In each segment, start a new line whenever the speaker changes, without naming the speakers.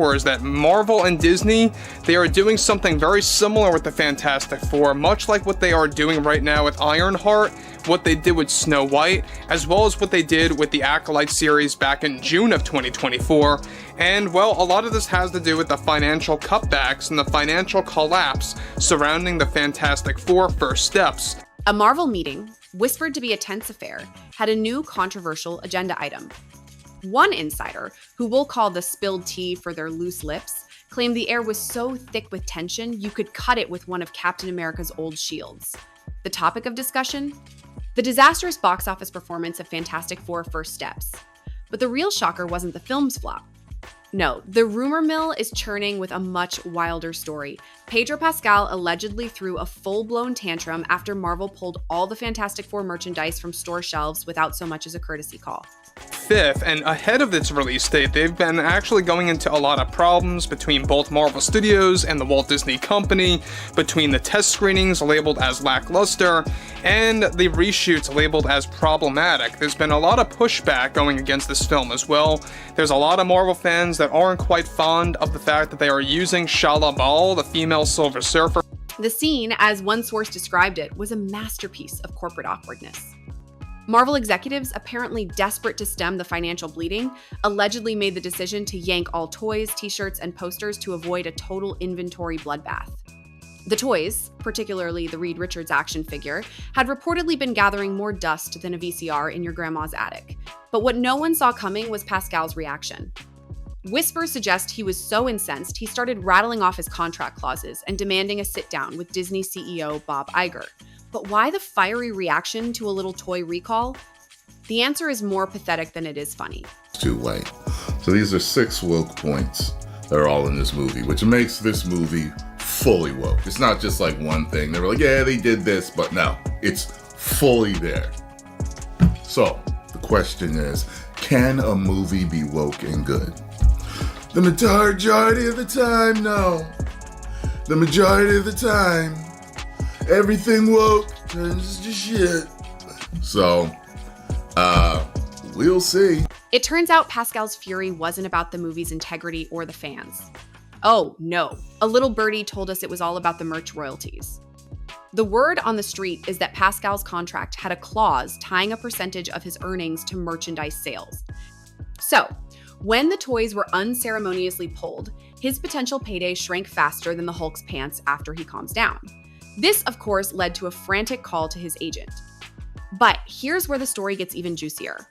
for is that Marvel and Disney, they are doing something very similar with the Fantastic Four, much like what they are doing right now with Ironheart, what they did with Snow White, as well as what they did with the Acolyte series back in June of 2024. And, well, a lot of this has to do with the financial cutbacks and the financial collapse surrounding the Fantastic Four first steps.
A Marvel meeting, whispered to be a tense affair, had a new controversial agenda item. One insider, who we'll call the spilled tea for their loose lips, claimed the air was so thick with tension you could cut it with one of Captain America's old shields. The topic of discussion? The disastrous box office performance of Fantastic Four First Steps. But the real shocker wasn't the film's flop. No, the rumor mill is churning with a much wilder story. Pedro Pascal allegedly threw a full-blown tantrum after Marvel pulled all the Fantastic Four merchandise from store shelves without so much as a courtesy call.
5th, and ahead of its release date, they've been actually going into a lot of problems between both Marvel Studios and the Walt Disney Company, between the test screenings labeled as lackluster, and the reshoots labeled as problematic. There's been a lot of pushback going against this film as well. There's a lot of Marvel fans that aren't quite fond of the fact that they are using Shala Bal, the female Silver Surfer.
The scene, as one source described it, was a masterpiece of corporate awkwardness. Marvel executives, apparently desperate to stem the financial bleeding, allegedly made the decision to yank all toys, t-shirts, and posters to avoid a total inventory bloodbath. The toys, particularly the Reed Richards action figure, had reportedly been gathering more dust than a VCR in your grandma's attic. But what no one saw coming was Pascal's reaction. Whispers suggest he was so incensed he started rattling off his contract clauses and demanding a sit-down with Disney CEO Bob Iger. But why the fiery reaction to a little toy recall? The answer is more pathetic than it is funny.
Too white. So these are 6 woke points that are all in this movie, which makes this movie fully woke. It's not just like one thing. They were like, yeah, they did this, but no, it's fully there. So the question is, can a movie be woke and good? The majority of the time, no. The majority of the time, everything woke turns to shit. So, we'll see.
It turns out Pascal's fury wasn't about the movie's integrity or the fans. Oh, no. A little birdie told us it was all about the merch royalties. The word on the street is that Pascal's contract had a clause tying a percentage of his earnings to merchandise sales. So, when the toys were unceremoniously pulled, his potential payday shrank faster than the Hulk's pants after he calms down. This, of course, led to a frantic call to his agent. But here's where the story gets even juicier.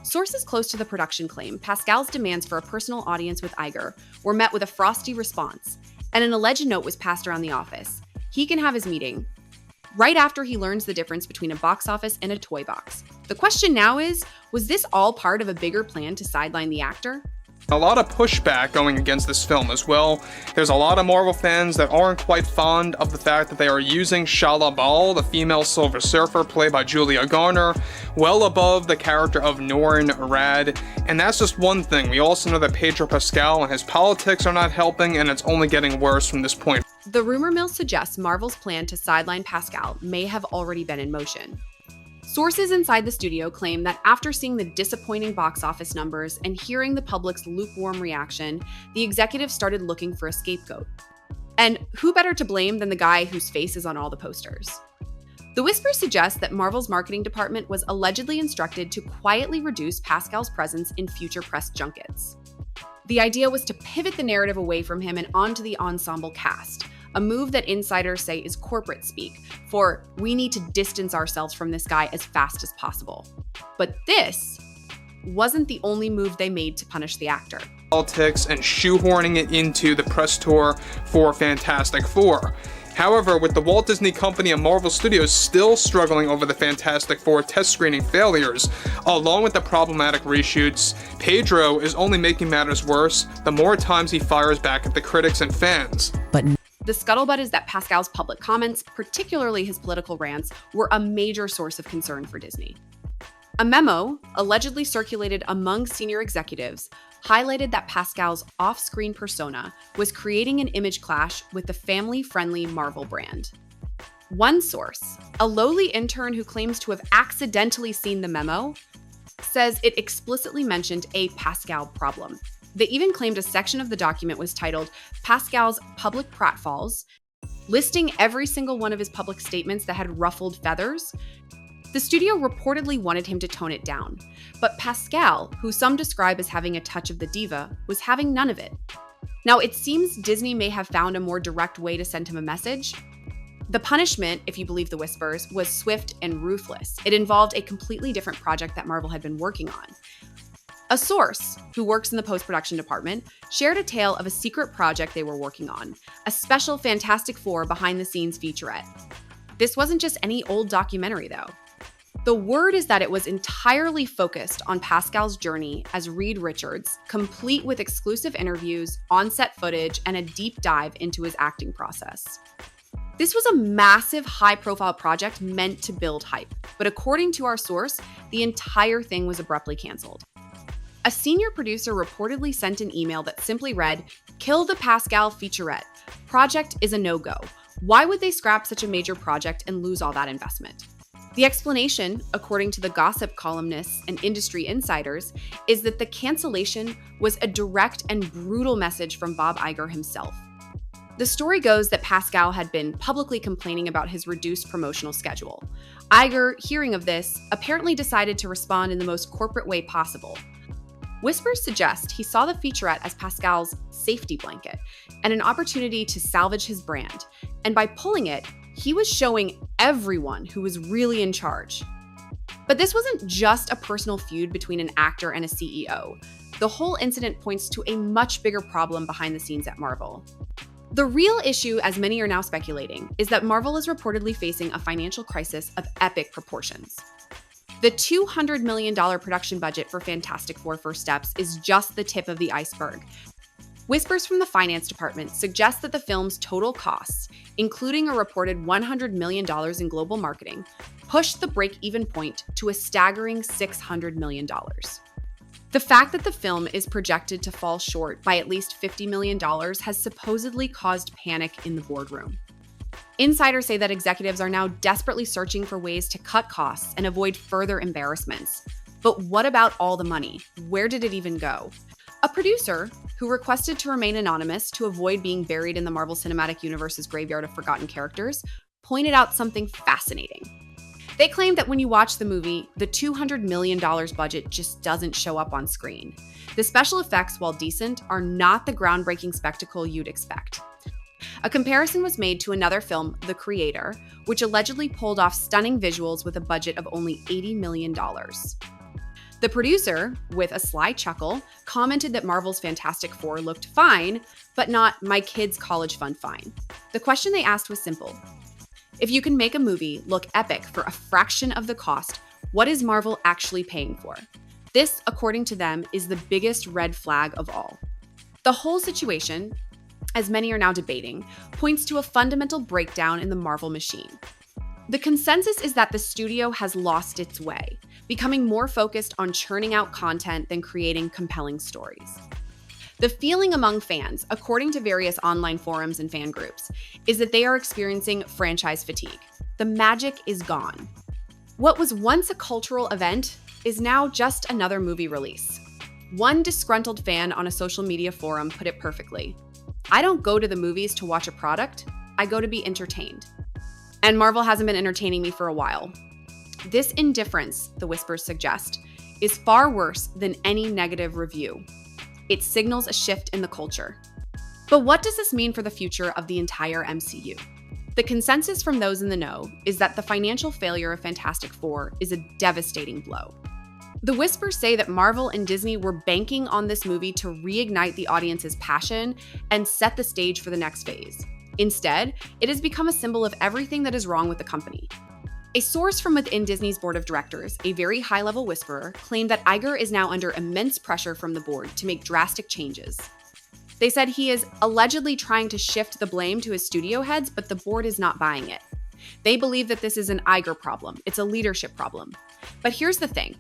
Sources close to the production claim Pascal's demands for a personal audience with Iger were met with a frosty response, and an alleged note was passed around the office. He can have his meeting right after he learns the difference between a box office and a toy box. The question now is, was this all part of a bigger plan to sideline the actor?
A lot of pushback going against this film as well. There's a lot of Marvel fans that aren't quite fond of the fact that they are using Shala Bal, the female Silver Surfer played by Julia Garner, well above the character of Norrin Radd. And that's just one thing. We also know that Pedro Pascal and his politics are not helping, and it's only getting worse from this point.
The rumor mill suggests Marvel's plan to sideline Pascal may have already been in motion. Sources inside the studio claim that after seeing the disappointing box office numbers and hearing the public's lukewarm reaction, the executives started looking for a scapegoat. And who better to blame than the guy whose face is on all the posters? The whispers suggest that Marvel's marketing department was allegedly instructed to quietly reduce Pascal's presence in future press junkets. The idea was to pivot the narrative away from him and onto the ensemble cast, a move that insiders say is corporate speak for we need to distance ourselves from this guy as fast as possible. But this wasn't the only move they made to punish the actor.
Politics and shoehorning it into the press tour for Fantastic Four. However, with the Walt Disney Company and Marvel Studios still struggling over the Fantastic Four test screening failures, along with the problematic reshoots, Pedro is only making matters worse the more times he fires back at the critics and fans.
The scuttlebutt is that Pascal's public comments, particularly his political rants, were a major source of concern for Disney. A memo, allegedly circulated among senior executives, highlighted that Pascal's off-screen persona was creating an image clash with the family-friendly Marvel brand. One source, a lowly intern who claims to have accidentally seen the memo, says it explicitly mentioned a Pascal problem. They even claimed a section of the document was titled Pascal's Public Pratfalls, listing every single one of his public statements that had ruffled feathers. The studio reportedly wanted him to tone it down, but Pascal, who some describe as having a touch of the diva, was having none of it. Now, it seems Disney may have found a more direct way to send him a message. The punishment, if you believe the whispers, was swift and ruthless. It involved a completely different project that Marvel had been working on. A source, who works in the post-production department, shared a tale of a secret project they were working on, a special Fantastic Four behind-the-scenes featurette. This wasn't just any old documentary, though. The word is that it was entirely focused on Pascal's journey as Reed Richards, complete with exclusive interviews, on-set footage, and a deep dive into his acting process. This was a massive, high-profile project meant to build hype, but according to our source, the entire thing was abruptly canceled. A senior producer reportedly sent an email that simply read, "Kill the Pascal featurette. Project is a no-go. Why would they scrap such a major project and lose all that investment?" The explanation, according to the gossip columnists and industry insiders, is that the cancellation was a direct and brutal message from Bob Iger himself. The story goes that Pascal had been publicly complaining about his reduced promotional schedule. Iger, hearing of this, apparently decided to respond in the most corporate way possible. Whispers suggest he saw the featurette as Pascal's safety blanket and an opportunity to salvage his brand, and by pulling it, he was showing everyone who was really in charge. But this wasn't just a personal feud between an actor and a CEO. The whole incident points to a much bigger problem behind the scenes at Marvel. The real issue, as many are now speculating, is that Marvel is reportedly facing a financial crisis of epic proportions. The $200 million production budget for Fantastic Four First Steps is just the tip of the iceberg. Whispers from the finance department suggest that the film's total costs, including a reported $100 million in global marketing, pushed the break-even point to a staggering $600 million. The fact that the film is projected to fall short by at least $50 million has supposedly caused panic in the boardroom. Insiders say that executives are now desperately searching for ways to cut costs and avoid further embarrassments. But what about all the money? Where did it even go? A producer, who requested to remain anonymous to avoid being buried in the Marvel Cinematic Universe's graveyard of forgotten characters, pointed out something fascinating. They claimed that when you watch the movie, the $200 million budget just doesn't show up on screen. The special effects, while decent, are not the groundbreaking spectacle you'd expect. A comparison was made to another film, The Creator, which allegedly pulled off stunning visuals with a budget of only $80 million. The producer, with a sly chuckle, commented that Marvel's Fantastic Four looked fine, but not my kids' college fund fine. The question they asked was simple. If you can make a movie look epic for a fraction of the cost, what is Marvel actually paying for? This, according to them, is the biggest red flag of all. The whole situation, as many are now debating, points to a fundamental breakdown in the Marvel machine. The consensus is that the studio has lost its way, becoming more focused on churning out content than creating compelling stories. The feeling among fans, according to various online forums and fan groups, is that they are experiencing franchise fatigue. The magic is gone. What was once a cultural event is now just another movie release. One disgruntled fan on a social media forum put it perfectly. I don't go to the movies to watch a product, I go to be entertained. And Marvel hasn't been entertaining me for a while. This indifference, the whispers suggest, is far worse than any negative review. It signals a shift in the culture. But what does this mean for the future of the entire MCU? The consensus from those in the know is that the financial failure of Fantastic Four is a devastating blow. The whispers say that Marvel and Disney were banking on this movie to reignite the audience's passion and set the stage for the next phase. Instead, it has become a symbol of everything that is wrong with the company. A source from within Disney's board of directors, a very high-level whisperer, claimed that Iger is now under immense pressure from the board to make drastic changes. They said he is allegedly trying to shift the blame to his studio heads, but the board is not buying it. They believe that this is an Iger problem. It's a leadership problem. But here's the thing.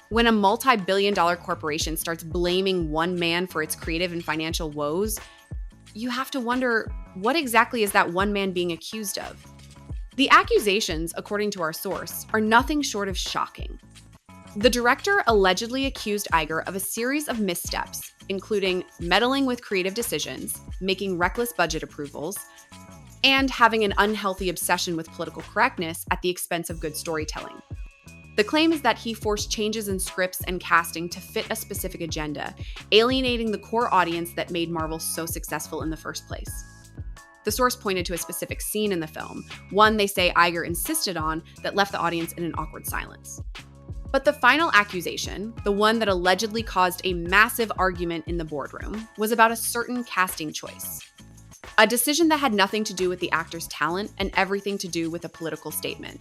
When a multi-billion-dollar corporation starts blaming one man for its creative and financial woes, you have to wonder, what exactly is that one man being accused of? The accusations, according to our source, are nothing short of shocking. The director allegedly accused Iger of a series of missteps, including meddling with creative decisions, making reckless budget approvals, and having an unhealthy obsession with political correctness at the expense of good storytelling. The claim is that he forced changes in scripts and casting to fit a specific agenda, alienating the core audience that made Marvel so successful in the first place. The source pointed to a specific scene in the film, one they say Iger insisted on, that left the audience in an awkward silence. But the final accusation, the one that allegedly caused a massive argument in the boardroom, was about a certain casting choice. A decision that had nothing to do with the actor's talent and everything to do with a political statement.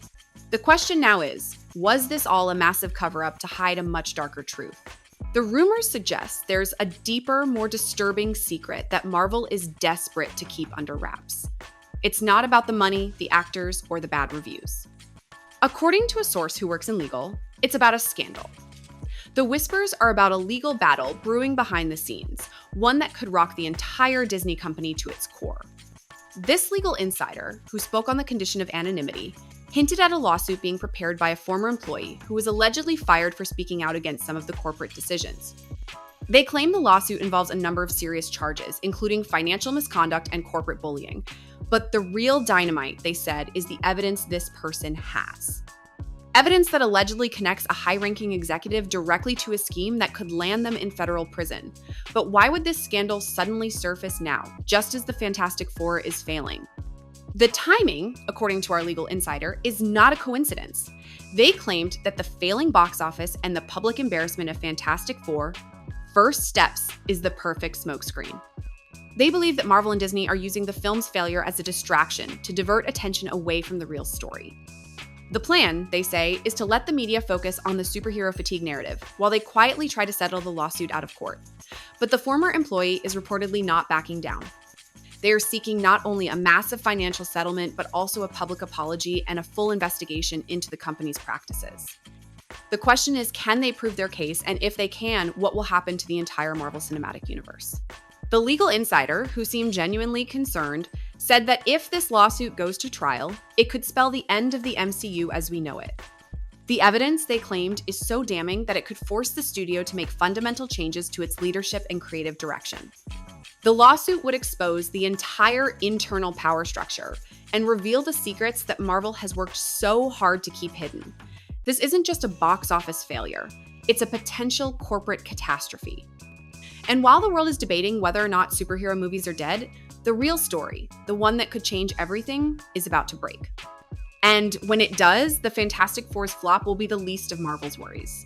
The question now is, was this all a massive cover-up to hide a much darker truth? The rumors suggest there's a deeper, more disturbing secret that Marvel is desperate to keep under wraps. It's not about the money, the actors, or the bad reviews. According to a source who works in legal, it's about a scandal. The whispers are about a legal battle brewing behind the scenes, one that could rock the entire Disney company to its core. This legal insider, who spoke on the condition of anonymity, hinted at a lawsuit being prepared by a former employee who was allegedly fired for speaking out against some of the corporate decisions. They claim the lawsuit involves a number of serious charges, including financial misconduct and corporate bullying. But the real dynamite, they said, is the evidence this person has. Evidence that allegedly connects a high-ranking executive directly to a scheme that could land them in federal prison. But why would this scandal suddenly surface now, just as the Fantastic Four is failing? The timing, according to our legal insider, is not a coincidence. They claimed that the failing box office and the public embarrassment of Fantastic Four, first steps, is the perfect smokescreen. They believe that Marvel and Disney are using the film's failure as a distraction to divert attention away from the real story. The plan, they say, is to let the media focus on the superhero fatigue narrative while they quietly try to settle the lawsuit out of court. But the former employee is reportedly not backing down. They are seeking not only a massive financial settlement, but also a public apology and a full investigation into the company's practices. The question is, can they prove their case? And if they can, what will happen to the entire Marvel Cinematic Universe? The legal insider, who seemed genuinely concerned, said that if this lawsuit goes to trial, it could spell the end of the MCU as we know it. The evidence, they claimed, is so damning that it could force the studio to make fundamental changes to its leadership and creative direction. The lawsuit would expose the entire internal power structure and reveal the secrets that Marvel has worked so hard to keep hidden. This isn't just a box office failure, it's a potential corporate catastrophe. And while the world is debating whether or not superhero movies are dead, the real story, the one that could change everything, is about to break. And when it does, the Fantastic Four's flop will be the least of Marvel's worries.